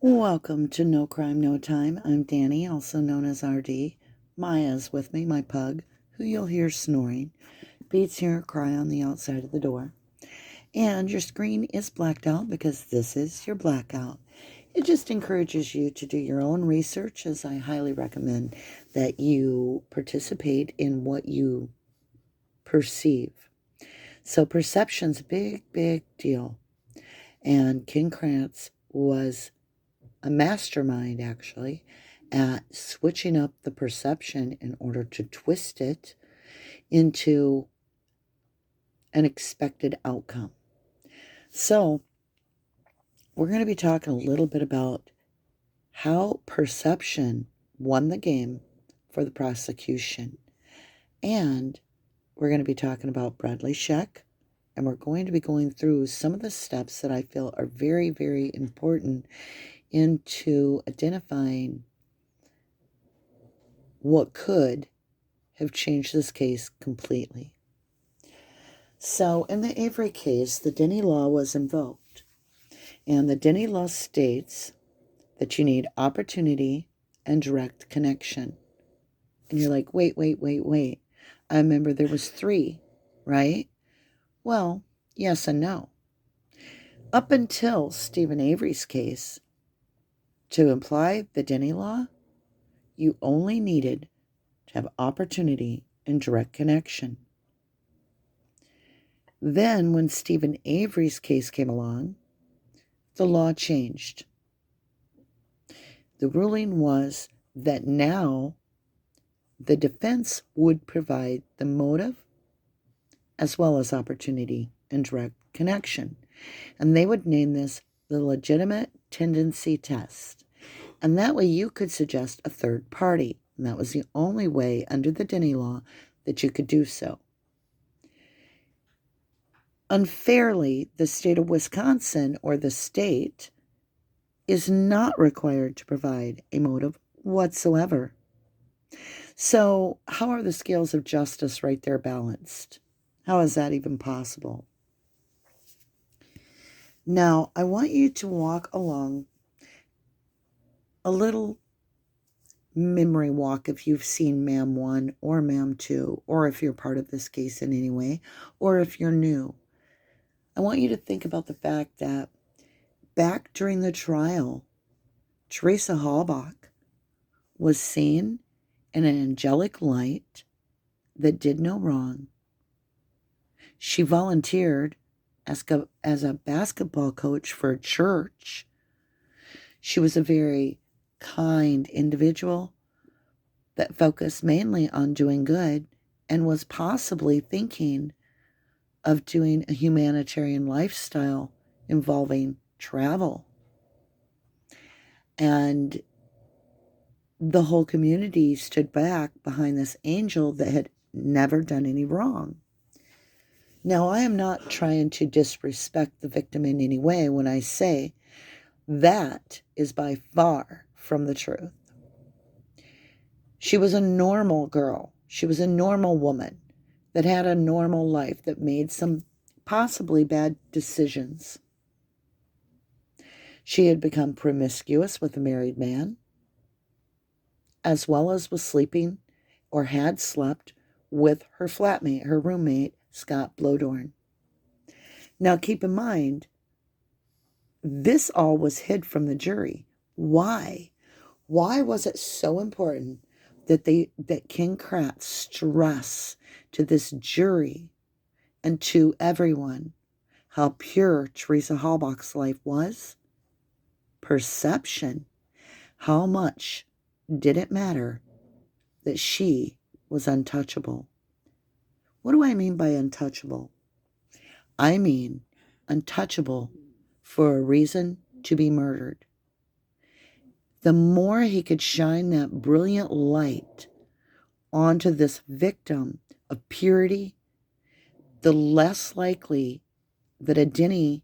Welcome to No Crime, No Time. I'm Danny, also known as RD. Maya's with me, my pug, who you'll hear snoring. Beats hear her cry on the outside of the door. And your screen is blacked out because this is your blackout. It just encourages you to do your own research, as I highly recommend that you participate in what you perceive. So perception's a big, big deal. And King Kratz was a mastermind, actually, at switching up the perception in order to twist it into an expected outcome. So, we're going to be talking a little bit about how perception won the game for the prosecution. And we're going to be talking about Bradley Czech, and we're going to be going through some of the steps that I feel are very, very important into identifying what could have changed this case completely. So in the Avery case, the Denny law was invoked. And the Denny law states that you need opportunity and direct connection. And you're like, wait. I remember there was 3, right? Well, yes and no. Up until Stephen Avery's case, to apply the Denny law, you only needed to have opportunity and direct connection. Then, when Stephen Avery's case came along, the law changed. The ruling was that now the defense would provide the motive as well as opportunity and direct connection. And they would name this the legitimate tendency test. And that way you could suggest a third party. And that was the only way under the Denny law that you could do so. Unfairly, the state of Wisconsin, or the state, is not required to provide a motive whatsoever. So how are the scales of justice right there balanced? How is that even possible? Now, I want you to walk along a little memory walk if you've seen Ma'am 1 or Ma'am 2, or if you're part of this case in any way, or if you're new. I want you to think about the fact that back during the trial, Teresa Halbach was seen in an angelic light that did no wrong. She volunteered as a basketball coach for a church. She was a very kind individual that focused mainly on doing good and was possibly thinking of doing a humanitarian lifestyle involving travel. And the whole community stood back behind this angel that had never done any wrong. Now, I am not trying to disrespect the victim in any way when I say that is by far from the truth. She was a normal girl. She was a normal woman that had a normal life, that made some possibly bad decisions. She had become promiscuous with a married man, as well as was sleeping or had slept with her flatmate, her roommate, Scott Blodorn. Now keep in mind, this all was hid from the jury. Why? Why was it so important that King Kratz stress to this jury and to everyone how pure Teresa Halbach's life was? Perception. How much did it matter that she was untouchable? What do I mean by untouchable? I mean untouchable for a reason to be murdered. The more he could shine that brilliant light onto this victim of purity, the less likely that a Denny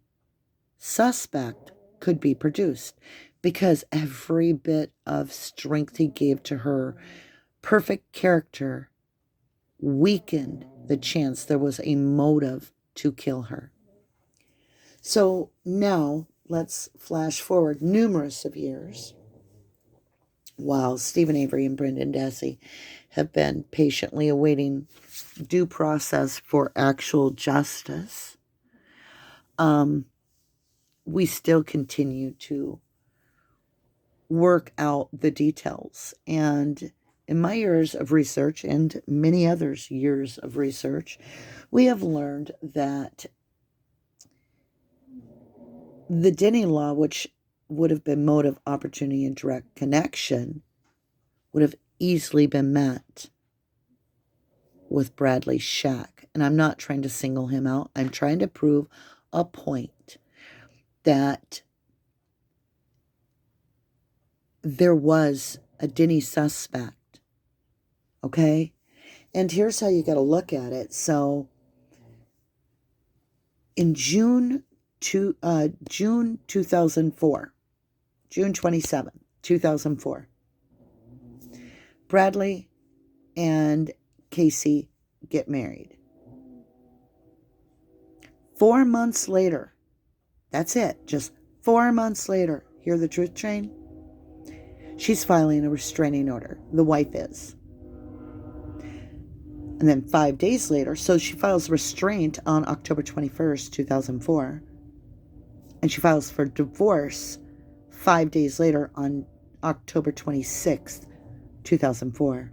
suspect could be produced, because every bit of strength he gave to her perfect character weakened the chance there was a motive to kill her. So now let's flash forward numerous of years while Stephen Avery and Brendan Dassey have been patiently awaiting due process for actual justice. We still continue to work out the details. And in my years of research and many others' years of research, we have learned that the Denny law, which would have been motive, opportunity, and direct connection, would have easily been met with Bradley Shack. And I'm not trying to single him out. I'm trying to prove a point that there was a Denny suspect. Okay? And here's how you got to look at it. So in June 2004, June 27th, 2004, Bradley and Casey get married. 4 months later, that's it, just 4 months later, hear the truth train? She's filing a restraining order. The wife is. And then 5 days later, so she files restraint on October 21st, 2004. And she files for divorce 5 days later on October 26th, 2004.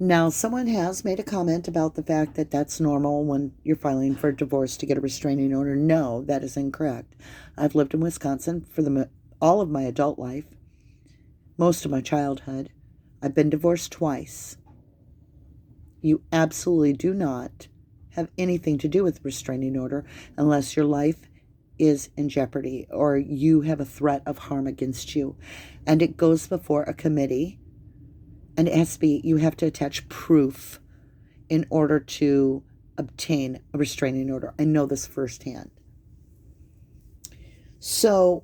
Now, someone has made a comment about the fact that that's normal when you're filing for divorce to get a restraining order. No, that is incorrect. I've lived in Wisconsin for all of my adult life, most of my childhood. I've been divorced twice. You absolutely do not have anything to do with restraining order unless your life is in jeopardy or you have a threat of harm against you. And it goes before a committee, and it has to be, you have to attach proof in order to obtain a restraining order. I know this firsthand. So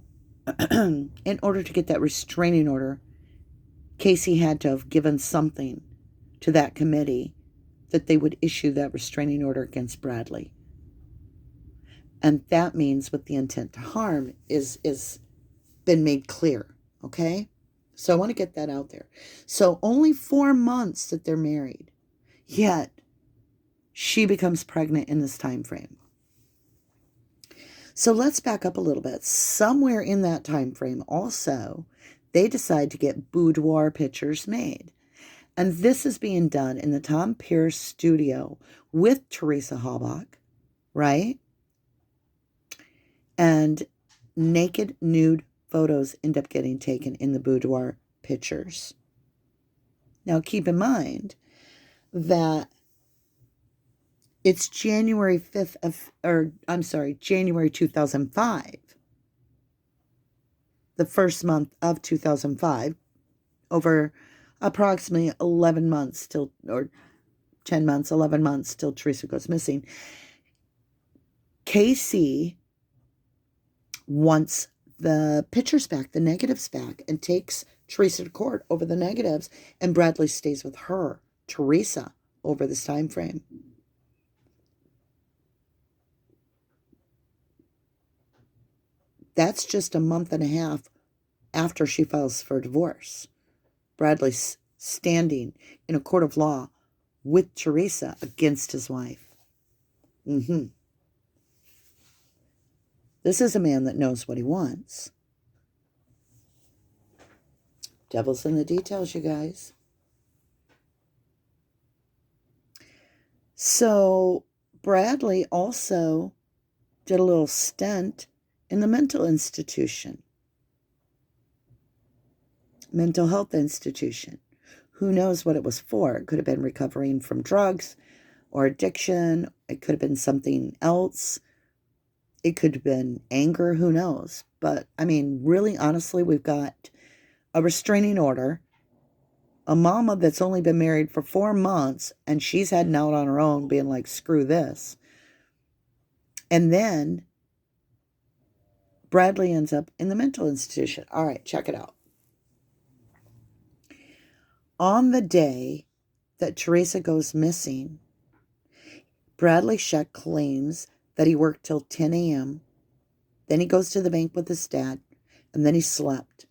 in order to get that restraining order, Casey had to have given something to that committee that they would issue that restraining order against Bradley. And that means with the intent to harm is been made clear, okay? So I want to get that out there. So only 4 months that they're married, yet she becomes pregnant in this time frame. So let's back up a little bit. Somewhere in that time frame also, they decide to get boudoir pictures made. And this is being done in the Tom Pierce studio with Teresa Halbach, right? And naked, nude photos end up getting taken in the boudoir pictures. Now, keep in mind that it's January 2005. The first month of 2005, over approximately 11 months till, or 10 months, 11 months till Teresa goes missing. Casey wants the pictures back, the negatives back, and takes Teresa to court over the negatives, and Bradley stays with her, Teresa, over this time frame. That's just a month and a half after she files for divorce. Bradley's standing in a court of law with Teresa against his wife. This is a man that knows what he wants. Devil's in the details, you guys. So Bradley also did a little stint in the mental health institution. Who knows what it was for? It could have been recovering from drugs or addiction. It could have been something else. It could have been anger. Who knows? But, I mean, really, honestly, we've got a restraining order, a mama that's only been married for 4 months, and she's heading out on her own being like, screw this. And then Bradley ends up in the mental institution. All right, check it out. On the day that Teresa goes missing, Bradley Scheck claims that he worked till 10 a.m. Then he goes to the bank with his dad, and then he slept.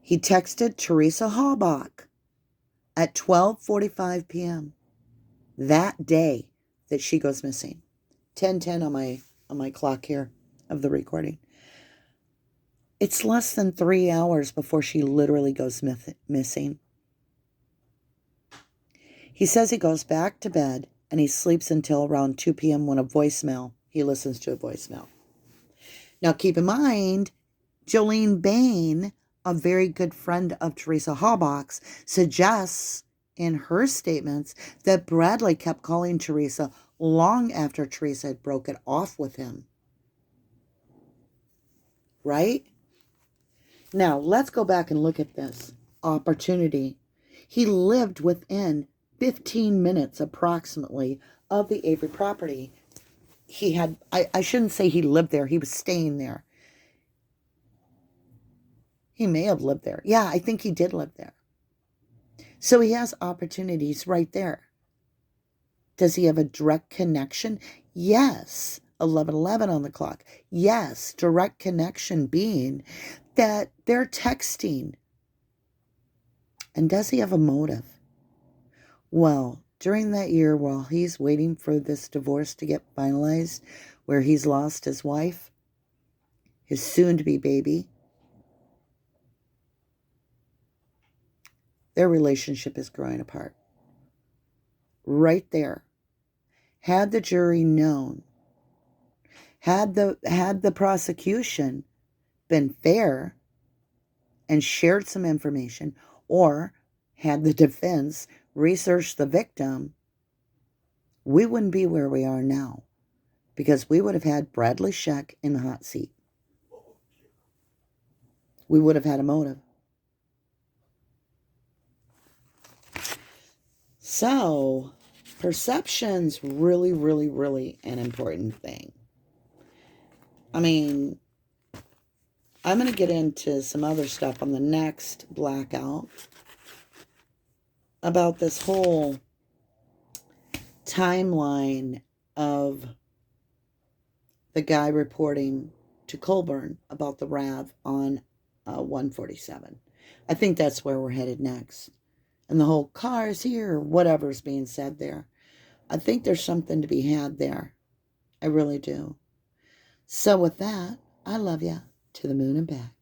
He texted Teresa Halbach at 12:45 p.m. that day that she goes missing. 10:10 on my clock here of the recording. It's less than 3 hours before she literally goes missing. He says he goes back to bed and he sleeps until around 2 p.m. when he listens to a voicemail. Now keep in mind, Jolene Bain, a very good friend of Teresa Halbach's, suggests in her statements that Bradley kept calling Teresa long after Teresa had broken off with him. Right? Now, let's go back and look at this opportunity. He lived within 15 minutes approximately of the Avery property. He had, I shouldn't say he lived there. He was staying there. He may have lived there. Yeah, I think he did live there. So he has opportunities right there. Does he have a direct connection? Yes. 11:11 on the clock. Yes, direct connection being that they're texting. And does he have a motive? Well, during that year while he's waiting for this divorce to get finalized, where he's lost his wife, his soon-to-be baby, their relationship is growing apart. Right there. Had the jury known, had the prosecution been fair and shared some information, or had the defense researched the victim, we wouldn't be where we are now, because we would have had Bradley Scheck in the hot seat. We would have had a motive. So, perception's really, really, really an important thing. I mean, I'm going to get into some other stuff on the next blackout about this whole timeline of the guy reporting to Colburn about the RAV on 147. I think that's where we're headed next. And the whole cars here, whatever's being said there. I think there's something to be had there. I really do. So with that, I love you to the moon and back.